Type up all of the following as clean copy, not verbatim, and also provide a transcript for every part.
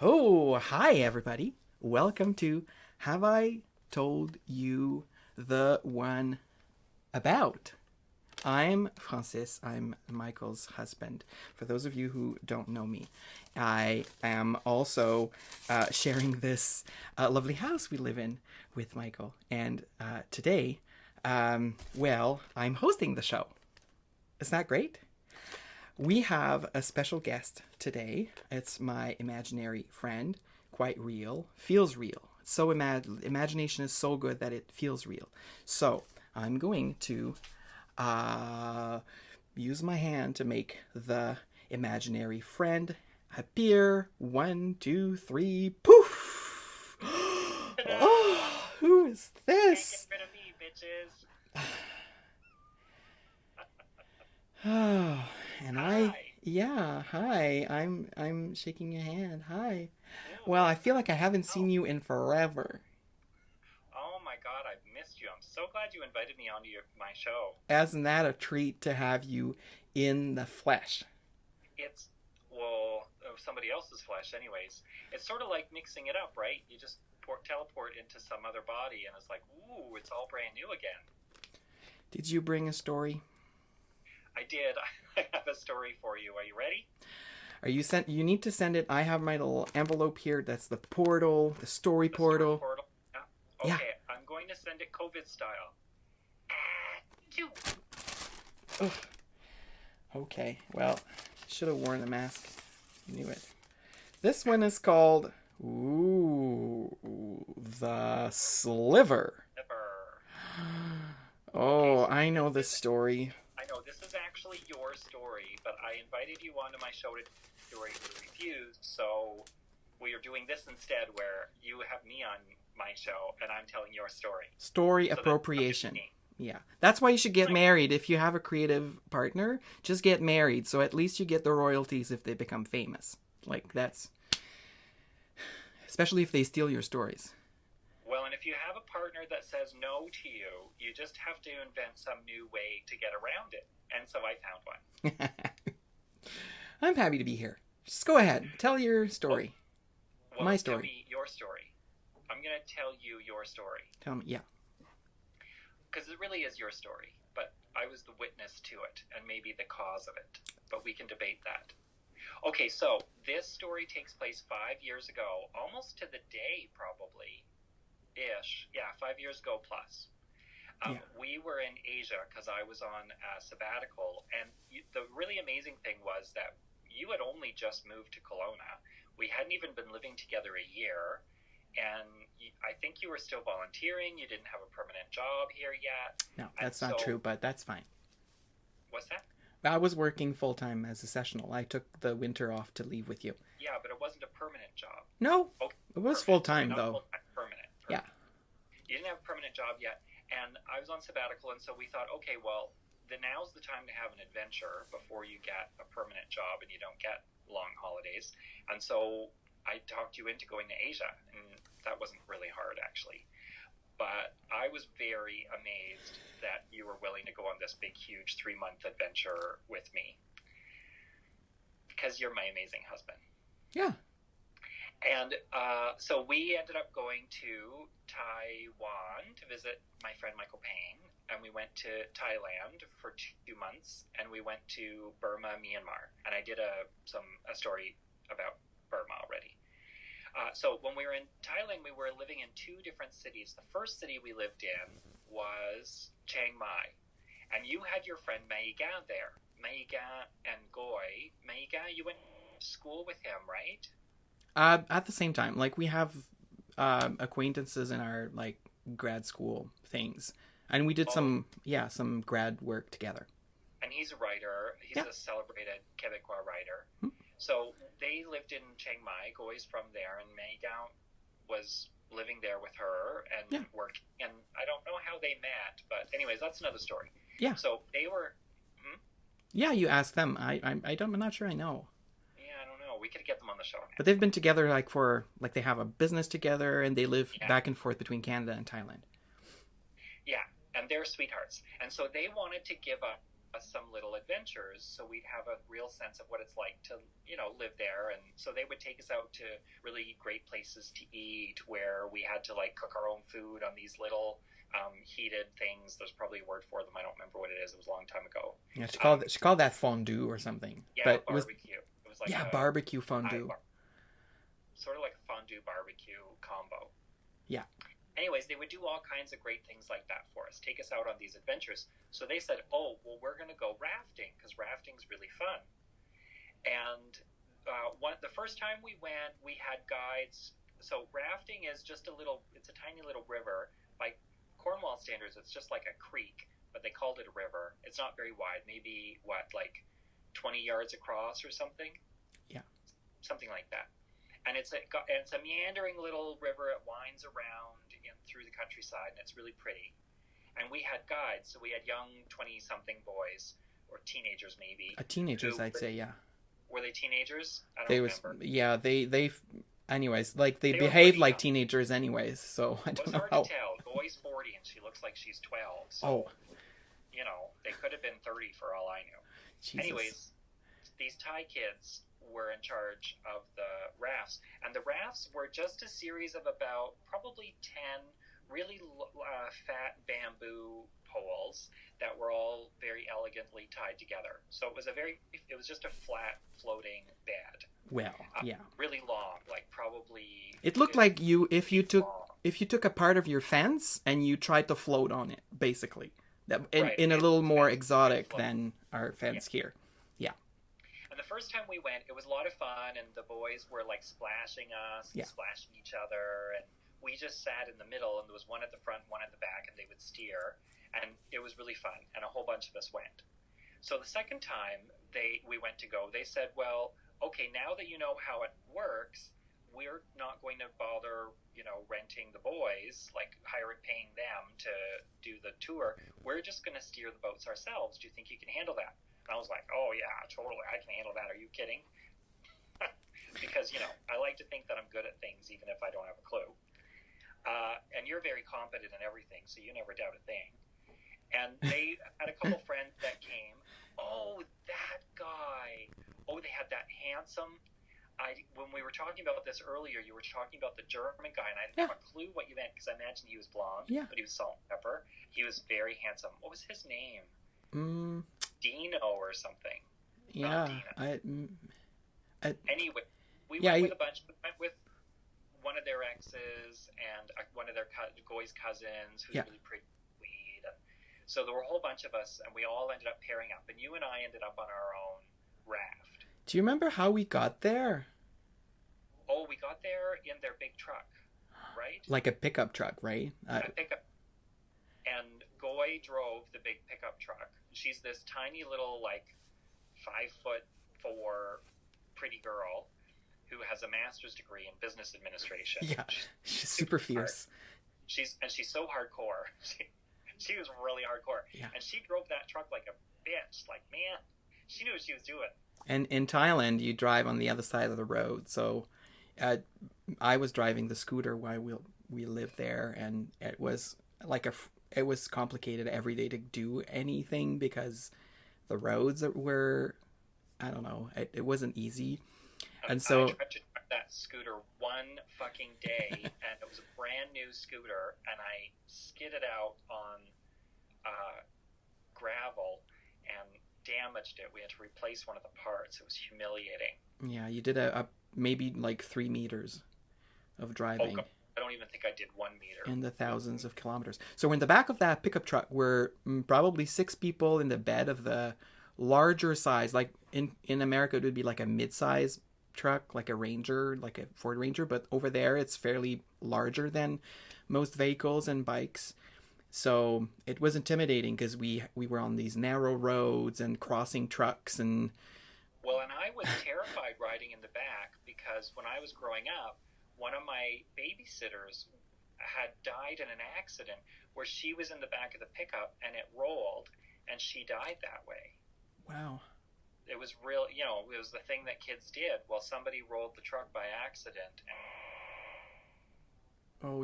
Oh, hi everybody. Welcome to Have I Told You the One About? I'm Francis. I'm Michael's husband. For those of you who don't know me, I am also sharing this lovely house we live in with Michael. And today, I'm hosting the show. Isn't that great? We have a special guest today. It's my imaginary friend, quite real, feels real. So imagination is so good that it feels real. So I'm going to use my hand to make the imaginary friend appear. 1, 2, 3, poof! Oh, who is this? Can't get rid of me, bitches. Oh, and Hi. hi. I'm shaking your hand. Hi. Ew. Well, I feel like I haven't Oh. seen you in forever. Oh my god, I've missed you. I'm so glad you invited me onto my show. Isn't that a treat to have you in the flesh? It's, well, somebody else's flesh, anyways. It's sort of like mixing it up, right? You just teleport into some other body, and it's like, ooh, it's all brand new again. Did you bring a story? I did. I have a story for you. Are you ready? You need to send it. I have my little envelope here. That's the portal, the story The portal. story portal? Yeah. Yeah. Okay, I'm going to send it COVID style. Achoo. Ugh. Okay, well, should have worn a mask. Knew it. This one is called the Sliver. Never. Oh, I know this story. I know this is actually your story, but I invited you onto my show to story you refused, so we are doing this instead where you have me on my show and I'm telling your story. Story So appropriation. that's Yeah. That's why you should get Right. married. If you have a creative partner, just get married. So at least you get the royalties if they become famous. Like, that's... Especially if they steal your stories. Well, and if you have a partner that says no to you, you just have to invent some new way to get around it. And so I found one. I'm happy to be here. Just go ahead. Tell your story. Well, My tell story. me your story. I'm going to tell you your story. Tell me. Yeah. Because it really is your story, but I was the witness to it and maybe the cause of it. But we can debate that. Okay, so this story takes place 5 years ago, almost to the day, probably. Ish. Yeah, 5 years ago plus. Yeah. We were in Asia because I was on a sabbatical, and the really amazing thing was that you had only just moved to Kelowna. We hadn't even been living together a year, and I think you were still volunteering. You didn't have a permanent job here yet. No, that's not true, but that's fine. What's that? I was working full-time as a sessional. I took the winter off to leave with you. Yeah, but it wasn't a permanent job. No, Okay, it was perfect. full-time, Not though. full-time, permanent. Yeah. You didn't have a permanent job yet, and I was on sabbatical, and so we thought, okay, well, now's the time to have an adventure before you get a permanent job and you don't get long holidays. And so I talked you into going to Asia, and that wasn't really hard, actually. But I was very amazed that you were willing to go on this big, huge 3-month adventure with me. Because you're my amazing husband. Yeah. And so we ended up going to Taiwan to visit my friend Michael Payne, and we went to Thailand for 2 months, and we went to Burma, Myanmar, and I did a story about Burma already. So when we were in Thailand, we were living in 2 different cities. The first city we lived in was Chiang Mai, and you had your friend Maiga there. Maiga and Goy. Maiga, you went to school with him, right? At the same time, like, we have acquaintances in our, like, grad school things. And we did some grad work together. And he's a writer. He's a celebrated Quebecois writer. Hmm. So they lived in Chiang Mai. Goy's from there, and Maiga was living there with her and working. And I don't know how they met, but anyways, that's another story. Yeah. So they were... Yeah, you ask them. I'm not sure I know. Yeah, I don't know. We could get them on the show now. But they've been together, like, they have a business together, and they live back and forth between Canada and Thailand. Yeah, and they're sweethearts. And so they wanted to give up some little adventures, so we'd have a real sense of what it's like to, live there. And so they would take us out to really great places to eat, where we had to like cook our own food on these little heated things. There's probably a word for them. I don't remember what it is. It was a long time ago. Yeah, she called that fondue or something. Yeah, But barbecue. It was like barbecue fondue. Sort of like a fondue barbecue combo. Yeah. Anyways, they would do all kinds of great things like that for us, take us out on these adventures. So they said, oh, well, we're going to go rafting because rafting's really fun. And the first time we went, we had guides. So rafting is just it's a tiny little river. By Cornwall standards, it's just like a creek, but they called it a river. It's not very wide, maybe, like 20 yards across or something? Yeah. Something like that. And it's a meandering little river. It winds around through the countryside, and it's really pretty. And we had guides, so we had young 20-something boys, or teenagers maybe. Teenagers, I'd say, yeah. Were they teenagers? I don't remember. Yeah, anyways, like they behaved like teenagers anyways, so I don't know how. It's hard to tell. Boy's 40 and she looks like she's 12, so, they could have been 30 for all I knew. Jesus. Anyways, these Thai kids were in charge of the rafts, and the rafts were just a series of about probably 10 really fat bamboo poles that were all very elegantly tied together. So it was just a flat floating bed. Well, yeah. Really long, like probably. It looked like if you took a part of your fence and you tried to float on it, basically. In a little more exotic than our fence here. Yeah. And the first time we went, it was a lot of fun, and the boys were like splashing us and splashing each other, and we just sat in the middle, and there was one at the front, one at the back, and they would steer, and it was really fun, and a whole bunch of us went. So the second time we went to go, they said, well, okay, now that you know how it works, we're not going to bother, renting the boys, like paying them to do the tour. We're just going to steer the boats ourselves. Do you think you can handle that? And I was like, oh yeah, totally, I can handle that. Are you kidding? Because, I like to think that I'm good at things, even if I don't have a clue. And you're very competent in everything, so you never doubt a thing. And they had a couple friends that came. Oh, that guy. Oh, they had that handsome. When we were talking about this earlier, you were talking about the German guy, and I didn't have a clue what you meant, because I imagined he was blonde, but he was salt and pepper. He was very handsome. What was his name? Dino or something. Yeah. Anyway, we went with a bunch. We went with one of their exes and one of their Goy's cousins, who's really pretty sweet. And so there were a whole bunch of us, and we all ended up pairing up. And you and I ended up on our own raft. Do you remember how we got there? Oh, we got there in their big truck, right? Like a pickup truck, right? A pickup. And Goy drove the big pickup truck. She's this tiny little, like, 5'4" pretty girl who has a master's degree in business administration. Yeah, she's super fierce. She's so hardcore. She was really hardcore. Yeah. And she drove that truck like a bitch. Like, man, she knew what she was doing. And in Thailand, you drive on the other side of the road. So I was driving the scooter while we lived there, and it was it was complicated every day to do anything because the roads were, I don't know, it wasn't easy. And so I tried to drive that scooter one fucking day, and it was a brand new scooter, and I skidded out on gravel and damaged it. We had to replace one of the parts. It was humiliating. Yeah, you did a maybe like 3 meters of driving. Oh, I don't even think I did 1 meter. In the thousands of kilometers. So in the back of that pickup truck were probably 6 people in the bed of the larger size. Like in America, it would be like a mid-size truck, like a Ranger, like a Ford Ranger. But over there, it's fairly larger than most vehicles and bikes. So it was intimidating because we were on these narrow roads and crossing trucks and... Well, and I was terrified riding in the back because when I was growing up, one of my babysitters had died in an accident where she was in the back of the pickup and it rolled and she died that way. Wow. It was real, it was the thing that kids did. Well, somebody rolled the truck by accident. Oh,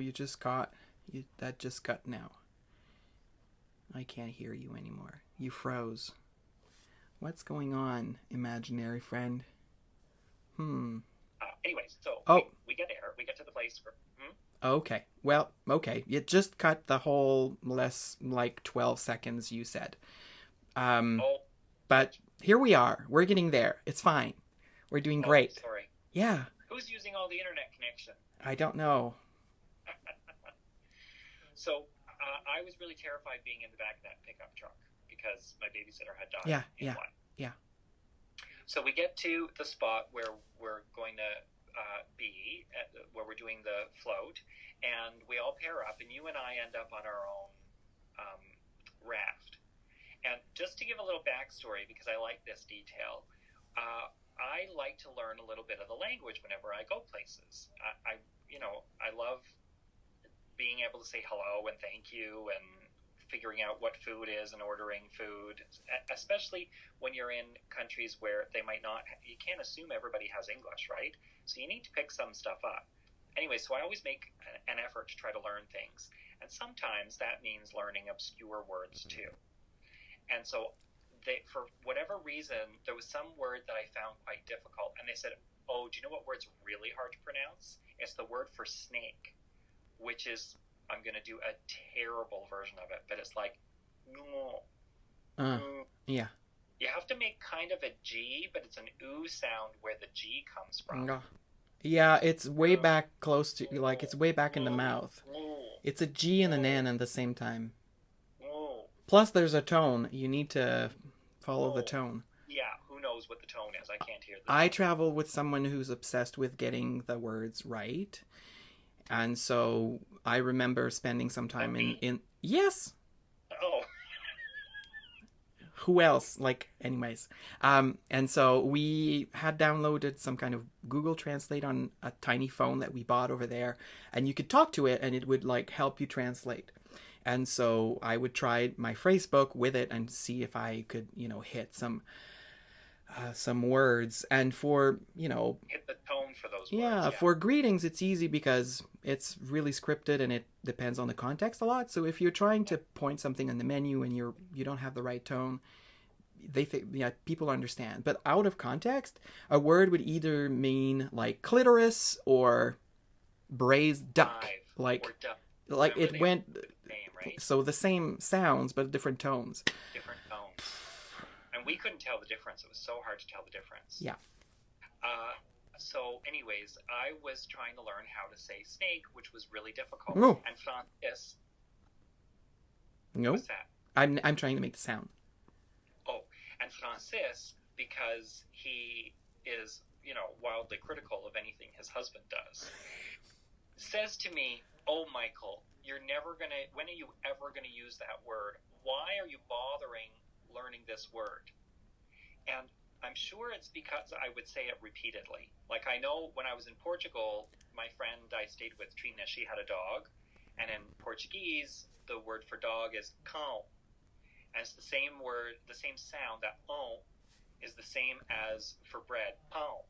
that just got now. I can't hear you anymore. You froze. What's going on, imaginary friend? Hmm. Anyways, so Oh, we get there. We get to the place where. okay. Well, okay. You just cut the whole less like 12 seconds you said. Um, Oh, but here we are. We're getting there. It's fine. We're doing oh, great. sorry. Yeah. Who's using all the internet connection? I don't know. So I was really terrified being in the back of that pickup truck because my babysitter had died Yeah, in yeah, one. yeah. So we get to the spot where we're going to where we're doing the float, and we all pair up, and you and I end up on our own raft. And just to give a little backstory, because I like this detail, I like to learn a little bit of the language whenever I go places. I love being able to say hello and thank you and figuring out what food is and ordering food, especially when you're in countries where they might not, you can't assume everybody has English, right? So you need to pick some stuff up. Anyway, so I always make an effort to try to learn things. And sometimes that means learning obscure words too. And so for whatever reason, there was some word that I found quite difficult. And they said, oh, do you know what word's really hard to pronounce? It's the word for snake, which is, I'm going to do a terrible version of it, but it's like, yeah. You have to make kind of a G, but it's an oo sound where the G comes from. Yeah, it's way back close to, like, it's way back in the mouth. It's a G and an N at the same time. Plus, there's a tone. You need to follow the tone. Yeah, who knows what the tone is? I can't hear the I travel with someone who's obsessed with getting the words right. And so I remember spending some time in yes. Oh. Who else? Like, anyways. And so we had downloaded some kind of Google Translate on a tiny phone that we bought over there, and you could talk to it and it would like help you translate. And so I would try my phrasebook with it and see if I could, hit some words. And for, hit the tone for those words. Yeah, for greetings, it's easy because it's really scripted and it depends on the context a lot. So if you're trying to point something on the menu and you don't have the right tone, they think, people understand. But out of context, a word would either mean like clitoris or braised duck. Like it went name, right? So the same sounds but different tones. Different tones. And we couldn't tell the difference. It was so hard to tell the difference. Yeah. So anyways, I was trying to learn how to say snake, which was really difficult. No. And Francis. No. What's that? I'm trying to make the sound. Oh, and Francis, because he is, wildly critical of anything his husband does, says to me, oh, Michael, when are you ever going to use that word? Why are you bothering learning this word? And I'm sure it's because I would say it repeatedly. Like, I know when I was in Portugal, my friend I stayed with, Trina, she had a dog. And in Portuguese, the word for dog is cão. And it's the same word, the same sound. That on is the same as for bread, pão.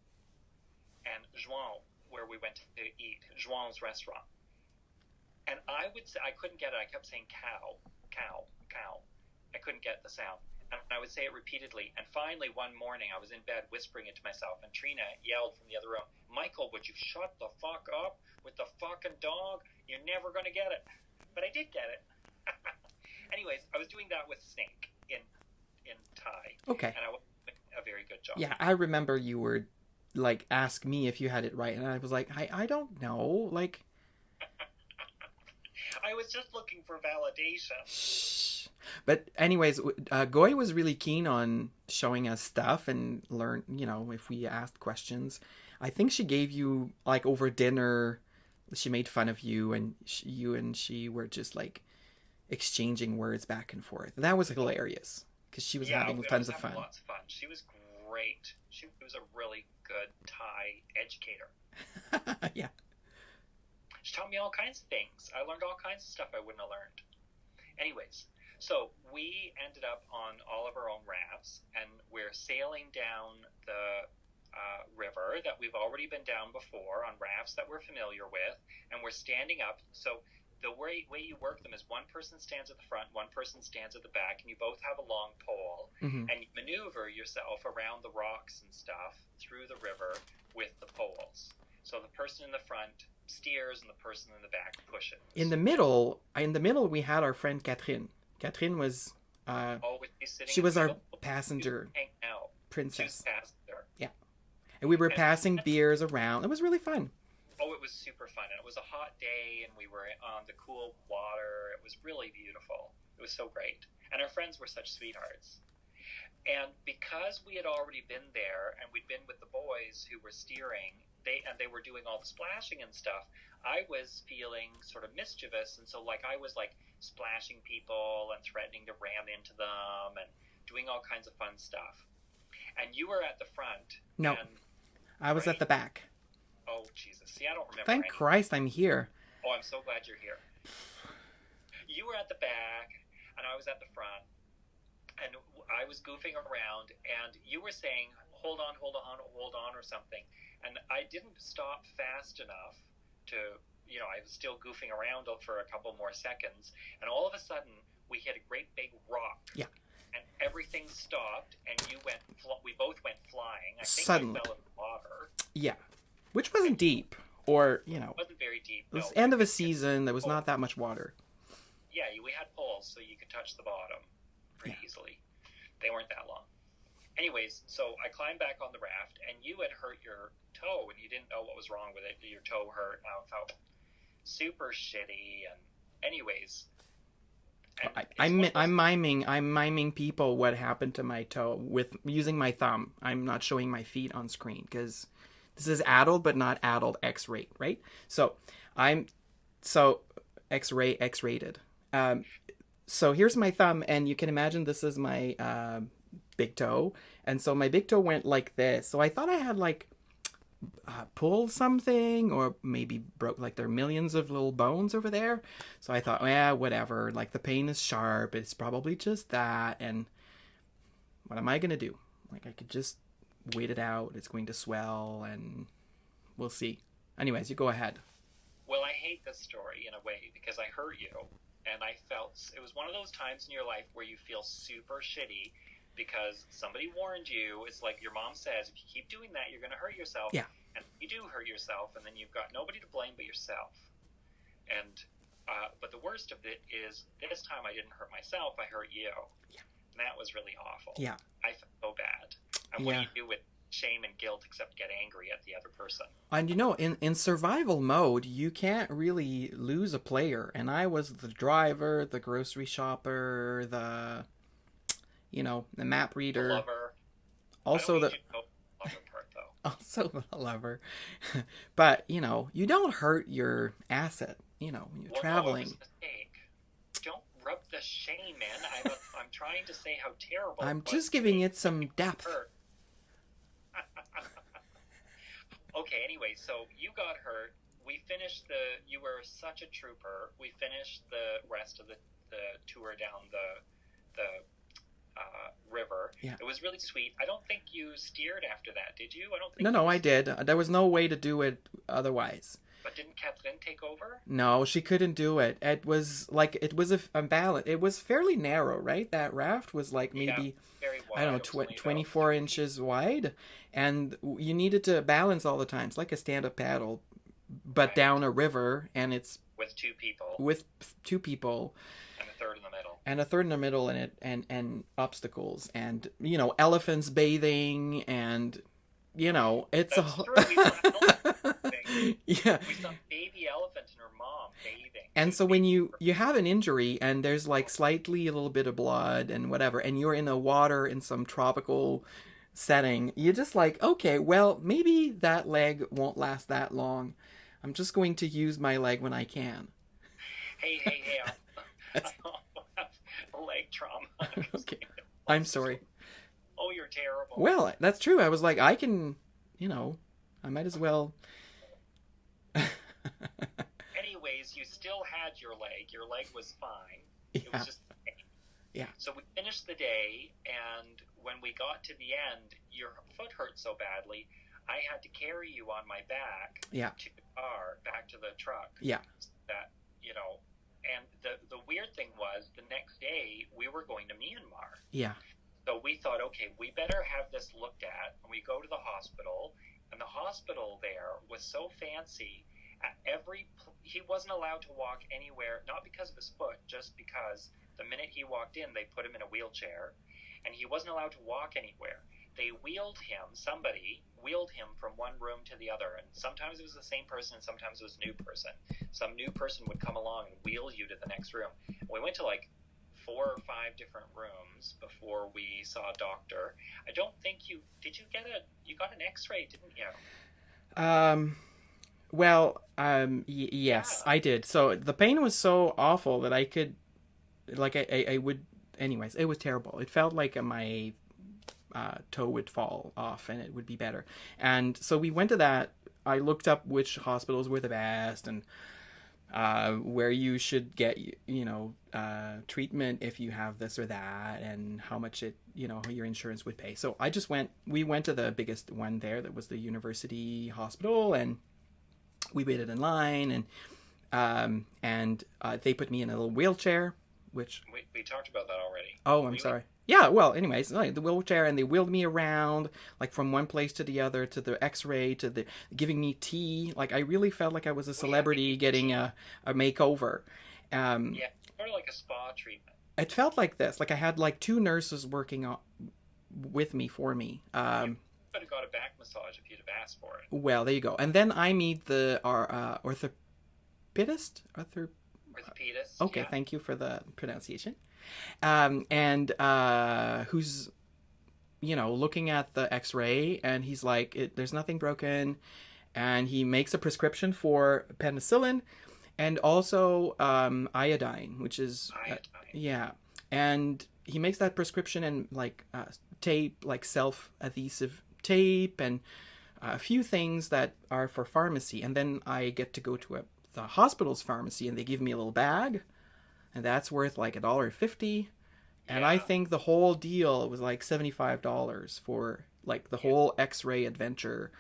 And João, where we went to eat, João's restaurant. And I couldn't get it. I kept saying cow, cow, cow. I couldn't get the sound. And I would say it repeatedly. And finally, one morning, I was in bed whispering it to myself, and Trina yelled from the other room, Michael, would you shut the fuck up with the fucking dog? You're never going to get it. But I did get it. Anyways, I was doing that with snake in Thai. Okay. And I was doing a very good job. Yeah, I remember you were, like, ask me if you had it right. And I was like, I don't know. Like... I was just looking for validation. Shh. But anyways, Goy was really keen on showing us stuff and learn, if we asked questions. I think she gave you, like, over dinner, she made fun of you, and you and she were just, like, exchanging words back and forth. That was hilarious because she was having tons of fun. Lots of fun. She was great. She was a really good Thai educator. Yeah. She taught me all kinds of things. I learned all kinds of stuff I wouldn't have learned. Anyways, so we ended up on all of our own rafts, and we're sailing down the river that we've already been down before on rafts that we're familiar with, and we're standing up. So the way you work them is one person stands at the front, one person stands at the back, and you both have a long pole, Mm-hmm. and you maneuver yourself around the rocks and stuff through the river with the poles. So the person in the front steers and the person in the back pushes. In the middle, we had our friend Catherine. Catherine was, she was our passenger princess. Yeah, and we were passing beers around. It was really fun. Oh, it was super fun, and it was a hot day, and we were on the cool water. It was really beautiful. It was so great, and our friends were such sweethearts. And because we had already been there, and we'd been with the boys who were steering, they were doing all the splashing and stuff, I was feeling sort of mischievous, and so I was splashing people and threatening to ram into them and doing all kinds of fun stuff. And you were at the front. No, I was at the back. Oh, Jesus. See, I don't remember. Thank Christ I'm here. Oh, I'm so glad you're here. You were at the back, and I was at the front, and I was goofing around, and you were saying, hold on, or something. And I didn't stop fast enough to, I was still goofing around for a couple more seconds, and all of a sudden, we hit a great big rock. Yeah. And everything stopped, and we both went flying. I think Suddenly. I fell in the water. Yeah. Which wasn't deep, or, It wasn't very deep. it was no. end of a season. There was not that much water. Yeah, we had poles, so you could touch the bottom pretty easily. They weren't that long. Anyways, so I climbed back on the raft, and you had hurt your toe, and you didn't know what was wrong with it. Your toe hurt, and I felt super shitty. And anyways, I'm miming people what happened to my toe with using my thumb. I'm not showing my feet on screen because this is adult but not adult X-rate, right? So X-rated. So here's my thumb, and you can imagine this is my big toe, and so my big toe went like this. So I thought I had pulled something, or maybe broke, there are millions of little bones over there. So I thought, whatever, the pain is sharp, it's probably just that, and what am I gonna do? I could just wait it out. It's going to swell, and we'll see. Anyways, you go ahead. Well, I hate this story in a way because I hurt you, and I felt it was one of those times in your life where you feel super shitty because somebody warned you. It's like your mom says, if you keep doing that, you're going to hurt yourself. Yeah. And you do hurt yourself, and then you've got nobody to blame but yourself. And but the worst of it is this time I didn't hurt myself, I hurt you. Yeah. And that was really awful. Yeah. I felt so bad. And what do you do with shame and guilt except get angry at the other person? And in survival mode, you can't really lose a player. And I was the driver, the grocery shopper, the map reader. The lover. Also I don't need you to know the lover part, though. Also the lover. But, you don't hurt your asset, when you're traveling. No, it was a mistake. Don't rub the shame in. I'm trying to say how terrible I'm it was. just giving it some depth. Okay, anyway, so you got hurt. We finished you were such a trooper. We finished the rest of the tour down the river. Yeah. It was really sweet. I don't think you steered after that, did you? I don't think No, I did. There was no way to do it otherwise. But didn't Catherine take over? No, she couldn't do it. It was a balance. It was fairly narrow, right? That raft was maybe, very wide. I don't know, 24 inches wide. And you needed to balance all the time. It's like a stand-up paddle, but down a river, and it's... With two people. And a third in the middle. And a third in the middle, and obstacles. And, elephants bathing, and, it's That's true. We saw yeah. We saw baby elephant and her mom bathing. And so when you have an injury and there's slightly a little bit of blood and whatever, and you're in the water in some tropical setting, you're just okay, well, maybe that leg won't last that long. I'm just going to use my leg when I can. Hey, I'll have a leg trauma. Okay. I'm sorry. Oh, you're terrible. Well, that's true. I was I can, I might as well... Anyways, you still had your leg. Your leg was fine. It was just pain. Yeah. So we finished the day, and when we got to the end, your foot hurt so badly, I had to carry you on my back Yeah. to the car, back to the truck. Yeah. That, And the weird thing was, the next day we were going to Myanmar. Yeah. So we thought, okay, we better have this looked at. And we go to the hospital, and the hospital there was so fancy. He wasn't allowed to walk anywhere, not because of his foot, just because the minute he walked in, they put him in a wheelchair, and he wasn't allowed to walk anywhere. Somebody wheeled him from one room to the other, and sometimes it was the same person, and sometimes it was a new person. Some new person would come along and wheel you to the next room. We went to like 4 or 5 different rooms before we saw a doctor. I don't think you got an X-ray, didn't you? Well, yes, Yeah. I did. So the pain was so awful that I could, like, I would, anyways, it was terrible. It felt like my toe would fall off and it would be better. And so we went to that. I looked up which hospitals were the best and where you should get, treatment if you have this or that, and how much your insurance would pay. So we went to the biggest one there, that was the university hospital, and we waited in line, and they put me in a little wheelchair, which We talked about that already. I'm sorry. Yeah, well, anyways, like the wheelchair, and they wheeled me around, like from one place to the other, to the X-ray, to the giving me tea. Like I really felt like I was a celebrity getting a makeover. Yeah, sort of like a spa treatment. It felt like this. Like I had like 2 nurses working with me for me. You could have got a back massage if you'd have asked for it. Well, there you go. And then I meet our orthopedist. Orthopedist. Okay, yeah. Thank you for the pronunciation. And who's looking at the X-ray, and he's like, there's nothing broken, and he makes a prescription for penicillin and also iodine, which is Iodine. and he makes that prescription, and like tape, like self-adhesive tape, and a few things that are for pharmacy. And then I get to go to the hospital's pharmacy, and they give me a little bag, and that's worth like $1.50. And I think the whole deal was like $75 for like the whole X-ray adventure,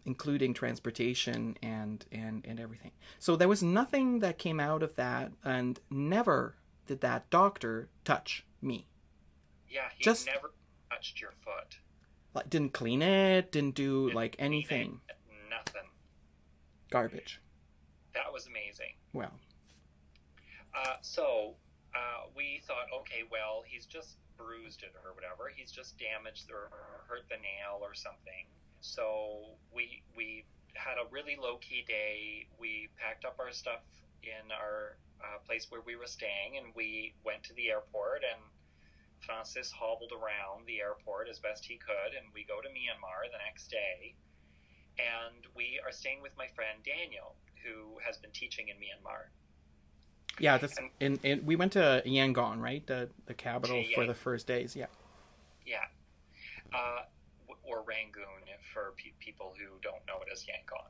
including transportation and everything. So there was nothing that came out of that, and never did that doctor touch me. Yeah, he Just never touched your foot. like didn't clean it, didn't do like anything. Nothing. Garbage. That was amazing. Well, So we thought, okay, well, he's just bruised it or whatever. He's just damaged or hurt the nail or something. So we had a really low-key day. We packed up our stuff in our place where we were staying, and we went to the airport, and Francis hobbled around the airport as best he could, and we go to Myanmar the next day, and we are staying with my friend Daniel, who has been teaching in Myanmar. yeah, we went to Yangon, right? The capital for the first days. Yeah. Yeah. Or Rangoon for people who don't know it as Yangon.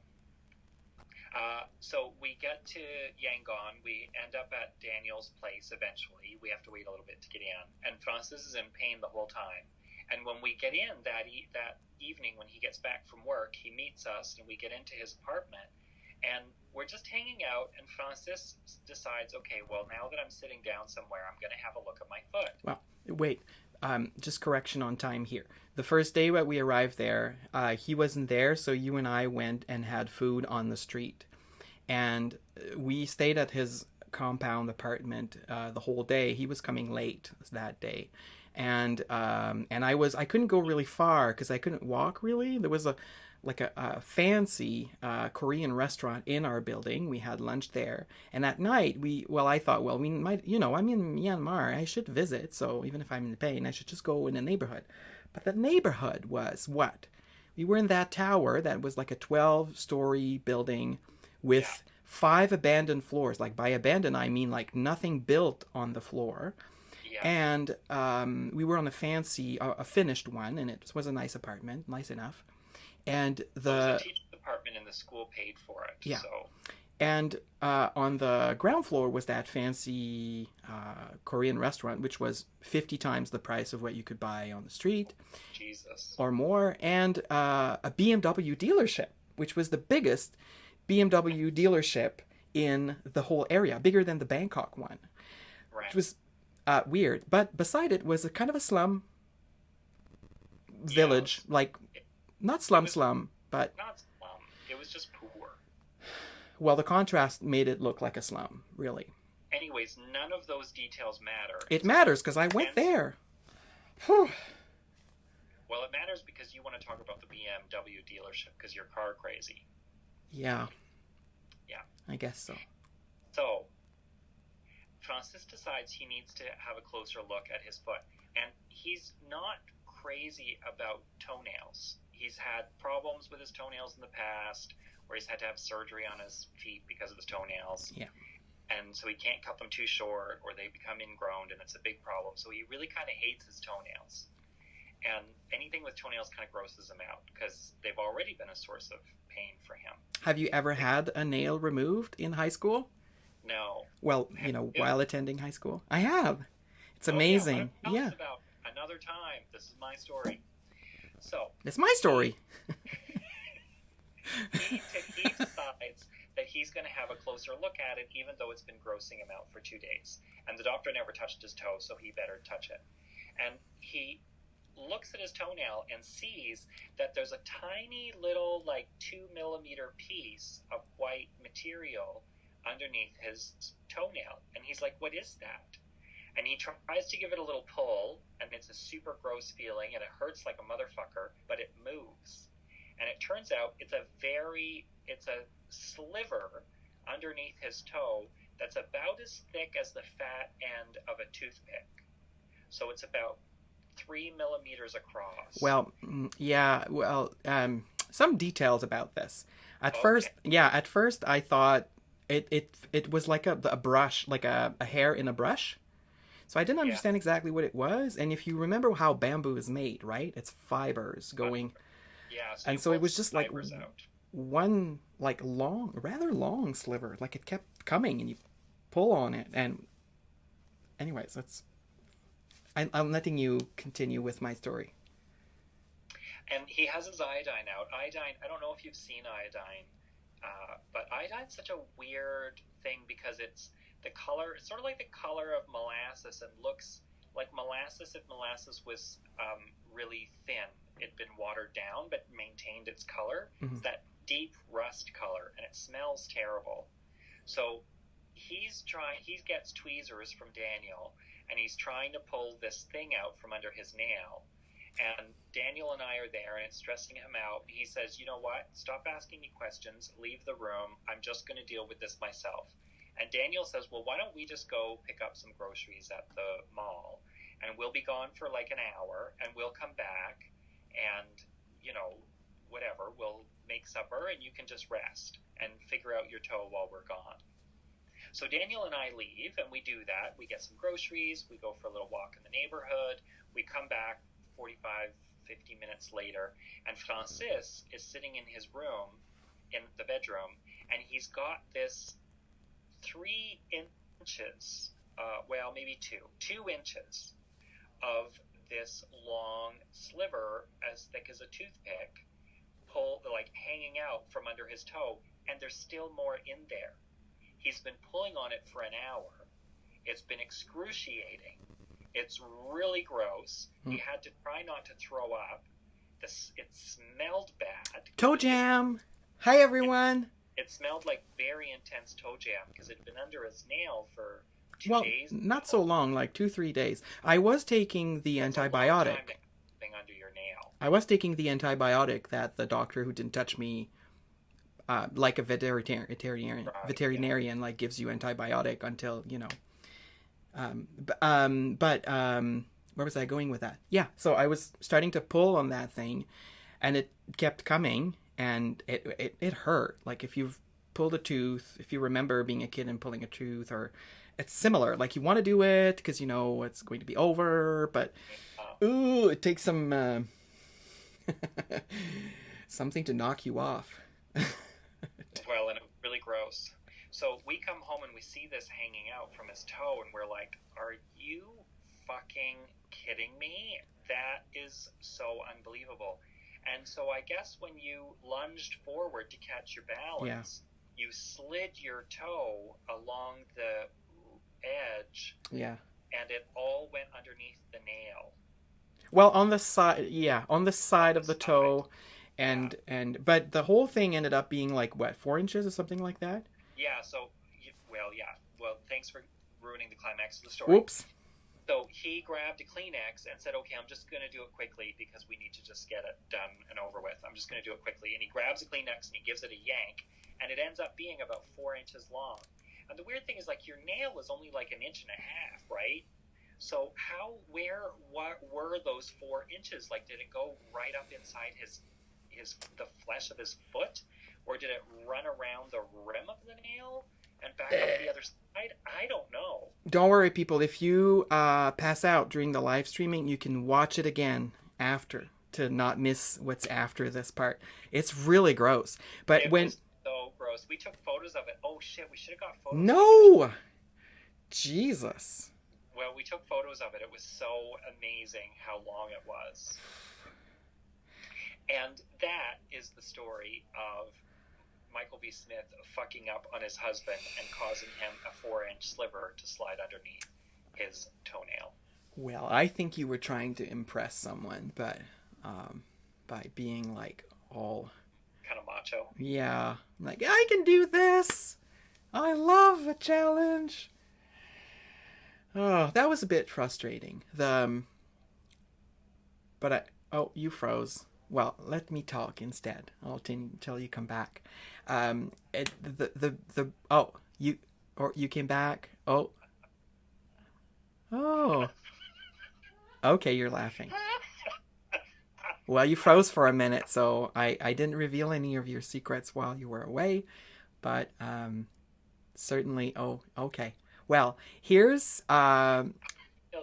So we get to Yangon. We end up at Daniel's place eventually. We have to wait a little bit to get in. And Francis is in pain the whole time. And when we get in that evening, when he gets back from work, he meets us, and we get into his apartment. And we're just hanging out, and Francis decides, okay, well, now that I'm sitting down somewhere, I'm going to have a look at my foot. Well, wait. Just correction on time here. The first day that we arrived there, he wasn't there, so you and I went and had food on the street. And we stayed at his compound apartment the whole day. He was coming late that day. And I couldn't go really far because I couldn't walk really. There was a fancy Korean restaurant in our building. We had lunch there, and at night I thought, well, we might, I'm in Myanmar, I should visit. So even if I'm in pain, I should just go in the neighborhood. But the neighborhood was what? We were in that tower that was like a 12-story building with 5 abandoned floors. Like by abandoned, I mean like nothing built on the floor. Yeah. And we were on a finished one, and it was a nice apartment, nice enough. And the teacher's apartment in the school paid for it. Yeah. So. And on the ground floor was that fancy Korean restaurant, which was 50 times the price of what you could buy on the street. Jesus. Or more. And a BMW dealership, which was the biggest BMW dealership in the whole area, bigger than the Bangkok one, Right. which was weird. But beside it was a kind of a slum village, like not it was slum, but not slum. It was just poor. well, the contrast made it look like a slum, really. Anyways, none of those details matter. It matters because I went there. Whew. Well, it matters because you want to talk about the BMW dealership because you're car crazy. Yeah. Yeah. I guess so. So, Francis decides he needs to have a closer look at his foot. And he's not crazy about toenails. He's had problems with his toenails in the past, where he's had to have surgery on his feet because of his toenails. Yeah. And so he can't cut them too short or they become ingrown and it's a big problem. So he really kind of hates his toenails. And anything with toenails kind of grosses him out because they've already been a source of pain for him. Have you ever had a nail removed in high school? No. Well, while attending high school. I have. It's amazing. Tell Yeah. us about another time. This is my story. So. It's my story. he decides that he's going to have a closer look at it, even though it's been grossing him out for 2 days. And the doctor never touched his toe, so he better touch it. And he looks at his toenail and sees that there's a tiny little, 2-millimeter piece of white material underneath his toenail. And he's like, what is that? And he tries to give it a little pull, and it's a super gross feeling, and it hurts like a motherfucker, but it moves. And it turns out it's a sliver underneath his toe that's about as thick as the fat end of a toothpick. So it's about 3 millimeters across. Well, yeah. Well, some details about this. At first I thought it was like a brush, like a hair in a brush. So I didn't understand exactly what it was. And if you remember how bamboo is made, right? It's fibers going. Yeah. So it was just like out. one rather long sliver. Like it kept coming and you pull on it. And anyways, I'm letting you continue with my story. And he has his iodine out. Iodine, I don't know if you've seen iodine, but iodine's such a weird thing because it's sort of like the color of molasses and looks like molasses if molasses was really thin. It'd been watered down but maintained its color. Mm-hmm. It's that deep rust color, and it smells terrible. So he gets tweezers from Daniel, and he's trying to pull this thing out from under his nail. And Daniel and I are there, and it's stressing him out. He says, you know what? Stop asking me questions. Leave the room. I'm just going to deal with this myself. And Daniel says, well, why don't we just go pick up some groceries at the mall, and we'll be gone for like an hour, and we'll come back, and, whatever, we'll make supper, and you can just rest and figure out your toe while we're gone. So Daniel and I leave, and we do that. We get some groceries. We go for a little walk in the neighborhood. We come back 45, 50 minutes later, and Francis is sitting in his room, in the bedroom, and he's got this 3 inches, maybe 2 inches of this long sliver as thick as a toothpick hanging out from under his toe, and there's still more in there. He's been pulling on it for an hour. It's been excruciating. It's really gross. He had to try not to throw up. It smelled bad. Toe jam! Hi, everyone! It smelled like very intense toe jam because it had been under his nail for 2 days. Well, not so long, like 2-3 days. I was taking the antibiotic. Under your nail. I was taking the antibiotic that the doctor who didn't touch me, like a veterinarian, gives you antibiotic until, where was I going with that? Yeah, so I was starting to pull on that thing, and it kept coming, and it hurt. Like if you've pulled a tooth, if you remember being a kid and pulling a tooth, or it's similar. Like you want to do it because it's going to be over, but it takes some something to knock you off. Well, and it was really gross. So we come home and we see this hanging out from his toe, and we're like, are you fucking kidding me? That is so unbelievable. And so I guess when you lunged forward to catch your balance, you slid your toe along the edge. Yeah. And it all went underneath the nail. Well, on the side, yeah, on the side of the toe, and but the whole thing ended up being like what, 4 inches or something like that. Yeah. So, well, thanks for ruining the climax of the story. Oops. So he grabbed a Kleenex and said, "Okay, I'm just going to do it quickly because we need to just get it done and over with. I'm just going to do it quickly." And he grabs a Kleenex and he gives it a yank, and it ends up being about 4 inches long. And the weird thing is, like, your nail is only like 1.5 inches, right? So what were those 4 inches? Like, did it go right up inside the flesh of his foot, or did it run around the rim of the nail and back up the other side? I don't know. Don't worry, people. If you pass out during the live streaming, you can watch it again after to not miss what's after this part. It's really gross. But it was so gross. We took photos of it. Oh shit, we should have got photos. No, Jesus. Well, we took photos of it. It was so amazing how long it was. And that is the story of Michael B. Smith fucking up on his husband and causing him a 4-inch sliver to slide underneath his toenail. Well, I think you were trying to impress someone, but by being like all kind of macho. Yeah, like, I can do this. I love a challenge. Oh, that was a bit frustrating. You froze. Well, let me talk instead. Until you come back. You came back. Oh. Okay, you're laughing. Well, you froze for a minute, so I didn't reveal any of your secrets while you were away, but certainly. Oh, okay. Well, here's still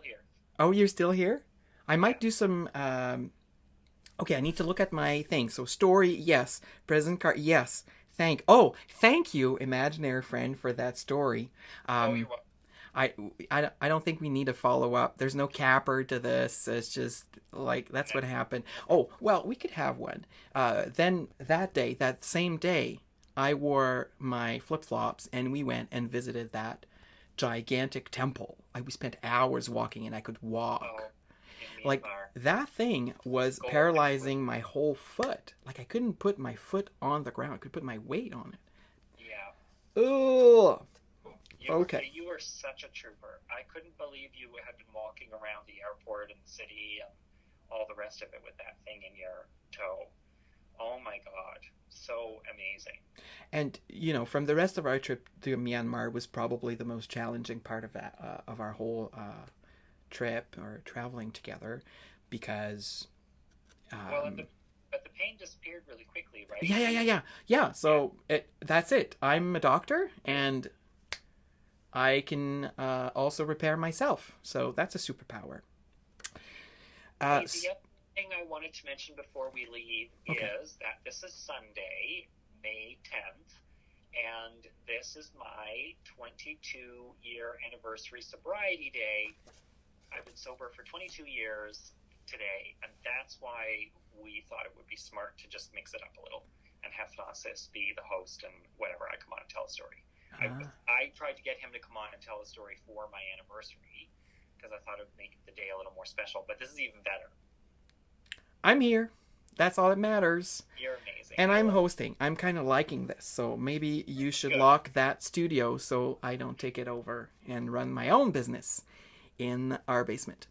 here. Oh, you're still here? I might do some. Okay, I need to look at my thing. So story, yes. Present card, yes. Thank you, imaginary friend, for that story. You're welcome. I don't think we need a follow up. There's no capper to this. It's just like that's what happened. Oh, well, we could have one. Then that same day, I wore my flip flops and we went and visited that gigantic temple. We spent hours walking and I could walk. Like, that thing was paralyzing my whole foot. Like, I couldn't put my foot on the ground. I could put my weight on it. Yeah. Ugh. Okay. You were such a trooper. I couldn't believe you had been walking around the airport and the city and all the rest of it with that thing in your toe. Oh my God. So amazing. And, from the rest of our trip to Myanmar was probably the most challenging part of that, of our whole trip or traveling together, because but the pain disappeared really quickly, right? Yeah. So that's it. I'm a doctor and I can also repair myself, so that's a superpower. The other thing I wanted to mention before we leave is that this is Sunday, May 10th, and this is my 22-year anniversary sobriety day. I've been sober for 22 years today, and that's why we thought it would be smart to just mix it up a little and have Francis be the host and whatever, I come on and tell a story. I tried to get him to come on and tell a story for my anniversary because I thought it would make the day a little more special, but this is even better. I'm here. That's all that matters. You're amazing. And I'm hosting. I'm kind of liking this, so maybe you should lock that studio so I don't take it over and run my own business in our basement.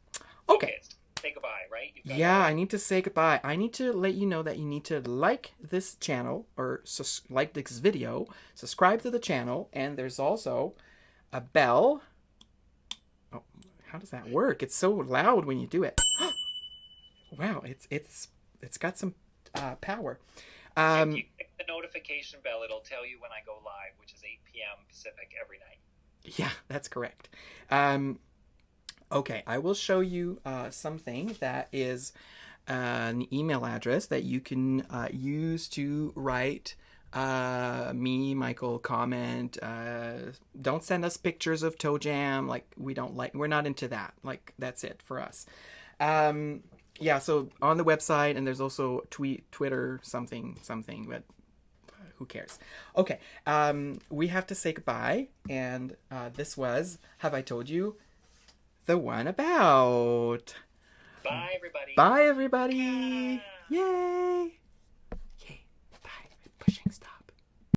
Okay. Say goodbye, right? Yeah, I need to say goodbye. I need to let you know that you need to like this channel, or like this video, subscribe to the channel, and there's also a bell. Oh, how does that work? It's so loud when you do it. Wow, it's got some power. If you click the notification bell, it'll tell you when I go live, which is 8 p.m. Pacific every night. Yeah, that's correct. Okay, I will show you something that is an email address that you can use to write me, Michael, comment. Don't send us pictures of toe jam. Like, we're not into that. Like, that's it for us. Yeah, so on the website, and there's also Twitter, something, but who cares? Okay, we have to say goodbye, and this was Have I Told You the One About? Bye, everybody. Bye, everybody. Yay.